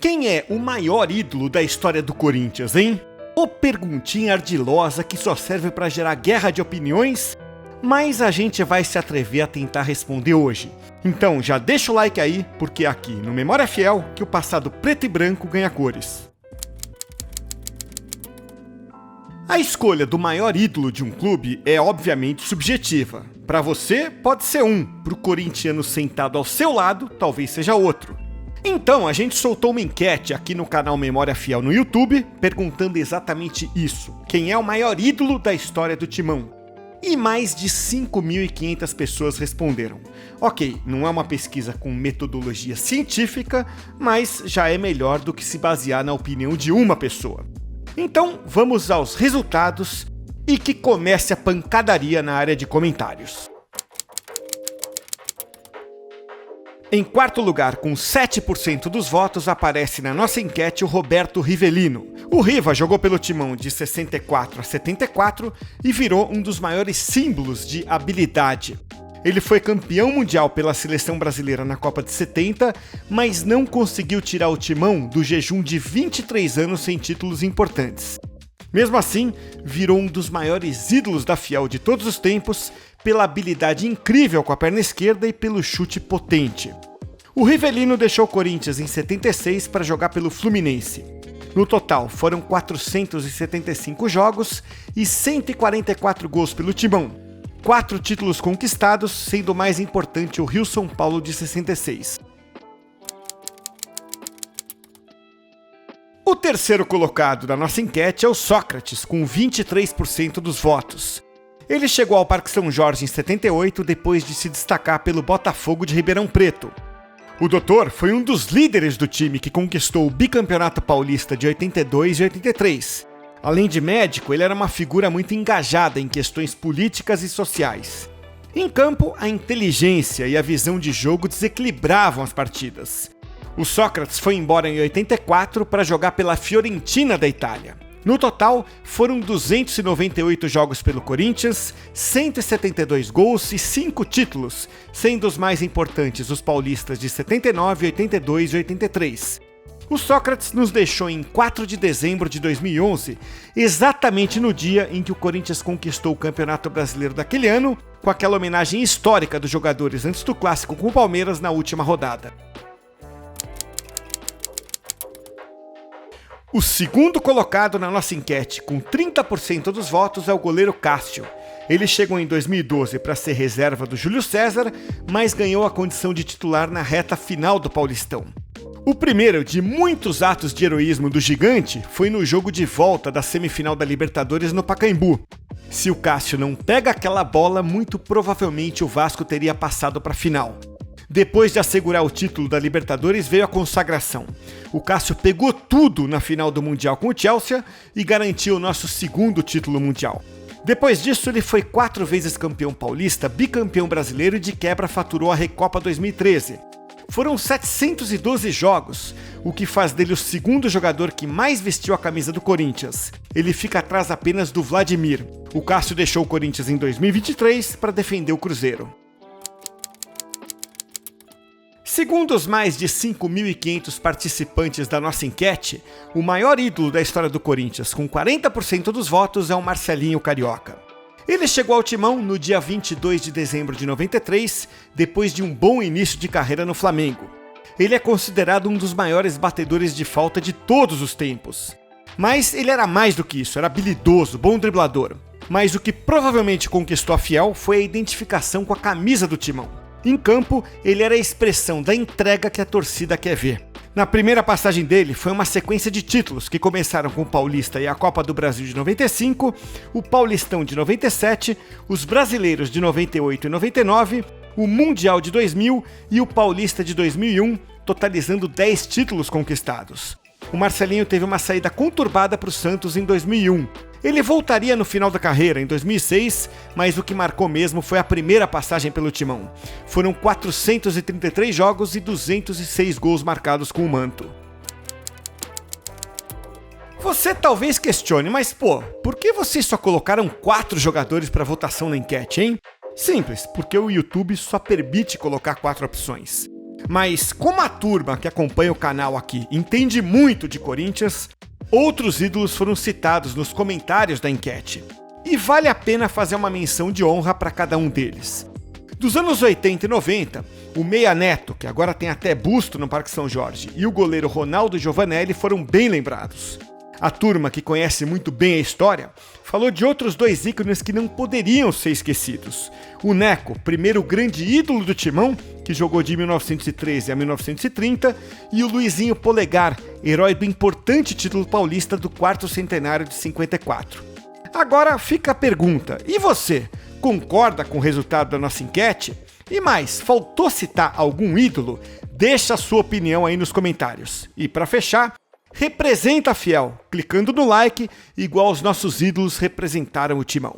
Quem é o maior ídolo da história do Corinthians, hein? Ô perguntinha ardilosa que só serve para gerar guerra de opiniões, mas a gente vai se atrever a tentar responder hoje. Então já deixa o like aí, porque é aqui no Memória Fiel que o passado preto e branco ganha cores. A escolha do maior ídolo de um clube é obviamente subjetiva. Para você pode ser um, para o corintiano sentado ao seu lado talvez seja outro. Então a gente soltou uma enquete aqui no canal Memória Fiel no YouTube, perguntando exatamente isso. Quem é o maior ídolo da história do Timão? E mais de 5.500 pessoas responderam. Ok, não é uma pesquisa com metodologia científica, mas já é melhor do que se basear na opinião de uma pessoa. Então vamos aos resultados e que comece a pancadaria na área de comentários. Em quarto lugar, com 7% dos votos, aparece na nossa enquete o Roberto Rivelino. O Riva jogou pelo Timão de 64 a 74 e virou um dos maiores símbolos de habilidade. Ele foi campeão mundial pela seleção brasileira na Copa de 70, mas não conseguiu tirar o Timão do jejum de 23 anos sem títulos importantes. Mesmo assim, virou um dos maiores ídolos da Fiel de todos os tempos, pela habilidade incrível com a perna esquerda e pelo chute potente. O Rivelino deixou o Corinthians em 76 para jogar pelo Fluminense. No total, foram 475 jogos e 144 gols pelo Timão. 4 títulos conquistados, sendo o mais importante o Rio-São Paulo de 66. O terceiro colocado da nossa enquete é o Sócrates, com 23% dos votos. Ele chegou ao Parque São Jorge em 78, depois de se destacar pelo Botafogo de Ribeirão Preto. O doutor foi um dos líderes do time que conquistou o bicampeonato paulista de 82 e 83. Além de médico, ele era uma figura muito engajada em questões políticas e sociais. Em campo, a inteligência e a visão de jogo desequilibravam as partidas. O Sócrates foi embora em 84 para jogar pela Fiorentina da Itália. No total, foram 298 jogos pelo Corinthians, 172 gols e 5 títulos, sendo os mais importantes os paulistas de 79, 82 e 83. O Sócrates nos deixou em 4 de dezembro de 2011, exatamente no dia em que o Corinthians conquistou o Campeonato Brasileiro daquele ano, com aquela homenagem histórica dos jogadores antes do clássico com o Palmeiras na última rodada. O segundo colocado na nossa enquete, com 30% dos votos, é o goleiro Cássio. Ele chegou em 2012 para ser reserva do Júlio César, mas ganhou a condição de titular na reta final do Paulistão. O primeiro de muitos atos de heroísmo do gigante foi no jogo de volta da semifinal da Libertadores no Pacaembu. Se o Cássio não pega aquela bola, muito provavelmente o Vasco teria passado para a final. Depois de assegurar o título da Libertadores, veio a consagração. O Cássio pegou tudo na final do Mundial com o Chelsea e garantiu o nosso segundo título mundial. Depois disso, ele foi 4 vezes campeão paulista, bicampeão brasileiro e de quebra faturou a Recopa 2013. Foram 712 jogos, o que faz dele o segundo jogador que mais vestiu a camisa do Corinthians. Ele fica atrás apenas do Vladimir. O Cássio deixou o Corinthians em 2023 para defender o Cruzeiro. Segundo os mais de 5.500 participantes da nossa enquete, o maior ídolo da história do Corinthians, com 40% dos votos, é o Marcelinho Carioca. Ele chegou ao Timão no dia 22 de dezembro de 93, depois de um bom início de carreira no Flamengo. Ele é considerado um dos maiores batedores de falta de todos os tempos. Mas ele era mais do que isso, era habilidoso, bom driblador. Mas o que provavelmente conquistou a Fiel foi a identificação com a camisa do Timão. Em campo, ele era a expressão da entrega que a torcida quer ver. Na primeira passagem dele foi uma sequência de títulos que começaram com o Paulista e a Copa do Brasil de 95, o Paulistão de 97, os Brasileiros de 98 e 99, o Mundial de 2000 e o Paulista de 2001, totalizando 10 títulos conquistados. O Marcelinho teve uma saída conturbada para o Santos em 2001. Ele voltaria no final da carreira, em 2006, mas o que marcou mesmo foi a primeira passagem pelo Timão. Foram 433 jogos e 206 gols marcados com o manto. Você talvez questione, mas por que vocês só colocaram 4 jogadores para votação na enquete, hein? Simples, porque o YouTube só permite colocar 4 opções. Mas como a turma que acompanha o canal aqui entende muito de Corinthians, outros ídolos foram citados nos comentários da enquete. E vale a pena fazer uma menção de honra para cada um deles. Dos anos 80 e 90, o Meia Neto, que agora tem até busto no Parque São Jorge, e o goleiro Ronaldo Giovanelli foram bem lembrados. A turma, que conhece muito bem a história, falou de outros dois ícones que não poderiam ser esquecidos. O Neco, primeiro grande ídolo do Timão, que jogou de 1913 a 1930, e o Luizinho Polegar, herói do importante título paulista do 4º centenário de 54. Agora fica a pergunta, e você, concorda com o resultado da nossa enquete? E mais, faltou citar algum ídolo? Deixa a sua opinião aí nos comentários. E para fechar, representa a Fiel, clicando no like, igual os nossos ídolos representaram o Timão.